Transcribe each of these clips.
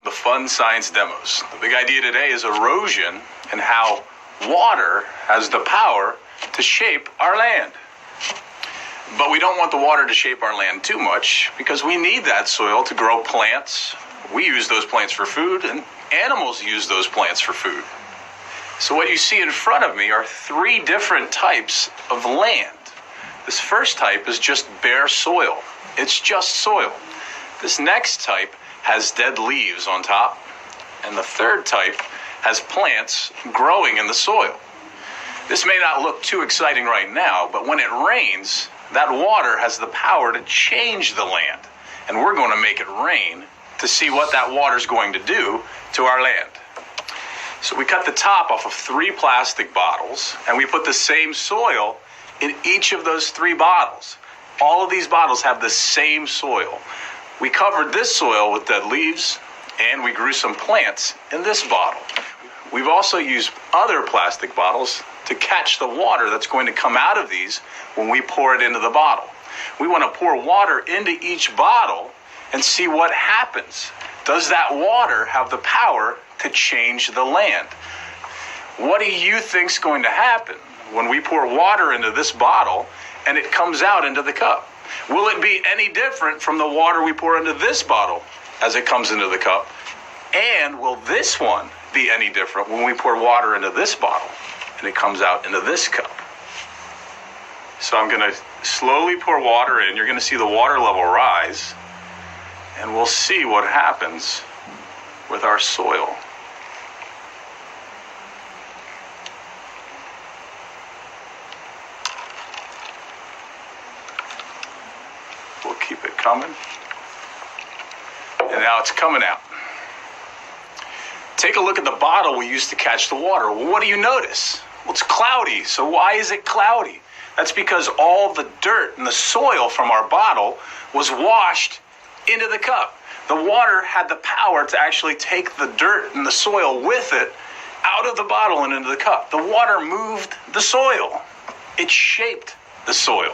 The fun science demos. The big idea today is erosion and how water has the power to shape our land. But we don't want the water to shape our land too much because we need that soil to grow plants. We use those plants for food and animals use those plants for food. So what you see in front of me are three different types of land. This first type is just bare soil. It's just soil. This next type has dead leaves on top. And the third type has plants growing in the soil. This may not look too exciting right now, but when it rains, that water has the power to change the land. And we're going to make it rain to see what that water is going to do to our land. So we cut the top off of 3 plastic bottles, and we put the same soil in each of those 3 bottles. All of these bottles have the same soil. We covered this soil with dead leaves, and we grew some plants in this bottle. We've also used other plastic bottles to catch the water that's going to come out of these when we pour it into the bottle. We want to pour water into each bottle and see what happens. Does that water have the power to change the land? What do you think's going to happen when we pour water into this bottle and it comes out into the cup? Will it be any different from the water we pour into this bottle as it comes into the cup? And will this one be any different when we pour water into this bottle and it comes out into this cup? So I'm going to slowly pour water in. You're going to see the water level rise, and we'll see what happens with our soil. We'll keep it coming. And now it's coming out. Take a look at the bottle we used to catch the water. Well, what do you notice? Well, it's cloudy. So why is it cloudy? That's because all the dirt and the soil from our bottle was washed into the cup. The water had the power to actually take the dirt and the soil with it out of the bottle and into the cup. The water moved the soil. It shaped the soil.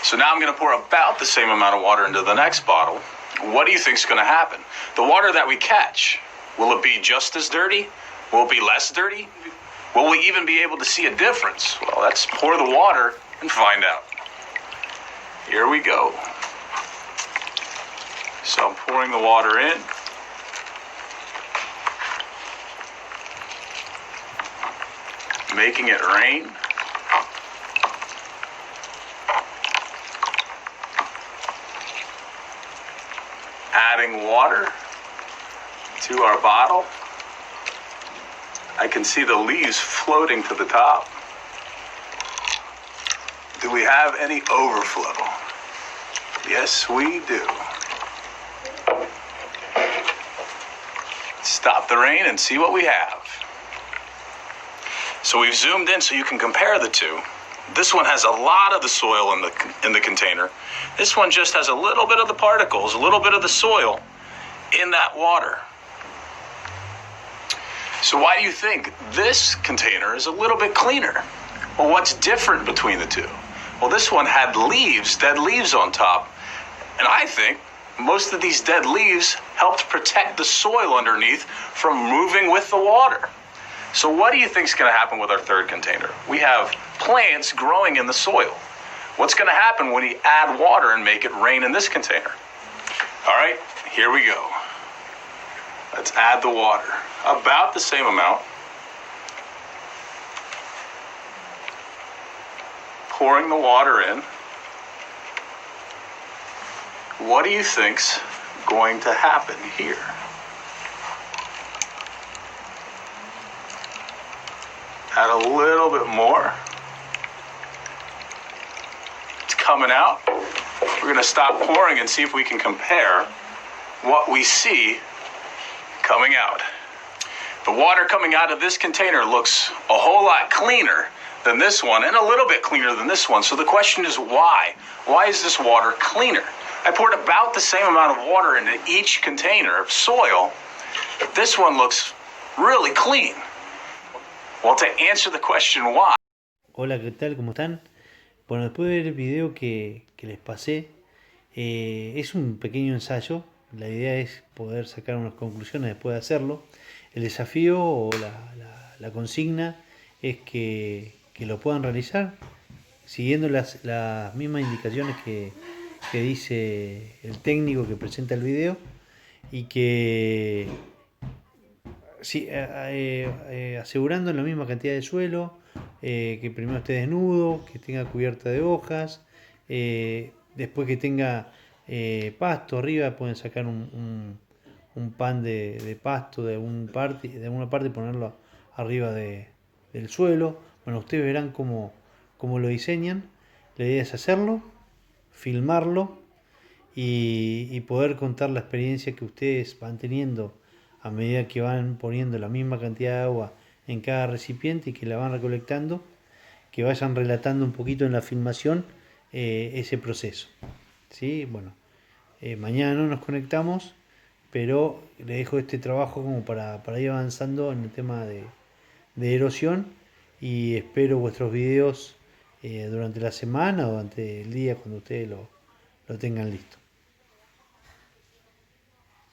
So now I'm going to pour about the same amount of water into the next bottle. What do you think is going to happen? The water that we catch, will it be just as dirty? Will it be less dirty? Will we even be able to see a difference? Well, let's pour the water and find out. Here we go. So I'm pouring the water in. Making it rain. Adding water to our bottle. I can see the leaves floating to the top. Do we have any overflow? Yes, we do. Stop the rain and see what we have. So we've zoomed in so you can compare the two. This one has a lot of the soil in the container. This one just has a little bit of the particles, a little bit of the soil in that water. So why do you think this container is a little bit cleaner? Well, what's different between the two? Well, this one had leaves, dead leaves on top. And I think most of these dead leaves helped protect the soil underneath from moving with the water. So what do you think is going to happen with our third container? We have plants growing in the soil. What's going to happen when we add water and make it rain in this container? All right, here we go. Let's add the water. About the same amount. Pouring the water in. What do you think's going to happen here? Add a little bit more. It's coming out. We're going to stop pouring and see if we can compare what we see coming out. The water coming out of this container looks a whole lot cleaner than this one and a little bit cleaner than this one. So the question is why? Why is this water cleaner? I poured about the same amount of water into each container of soil. This one looks really clean. Well, to answer the question why. Hola, ¿qué tal? ¿Cómo están? Bueno, después de ver el video que les pasé, es un pequeño ensayo. la idea es poder sacar unas conclusiones después de hacerlo. El desafío o la consigna es que lo puedan realizar siguiendo las mismas indicaciones que dice el técnico que presenta el video, y que sí, asegurando la misma cantidad de suelo, que primero esté desnudo, que tenga cubierta de hojas, después que tenga pasto arriba, pueden sacar un pan de pasto de alguna parte y ponerlo arriba del suelo. Bueno, ustedes verán cómo lo diseñan. La idea es hacerlo, filmarlo y poder contar la experiencia que ustedes van teniendo a medida que van poniendo la misma cantidad de agua en cada recipiente y que la van recolectando, que vayan relatando un poquito en la filmación ese proceso. ¿Sí? Bueno, mañana no nos conectamos, pero le dejo este trabajo como para ir avanzando en el tema de erosión, y espero vuestros videos durante la semana o durante el día cuando ustedes lo tengan listo.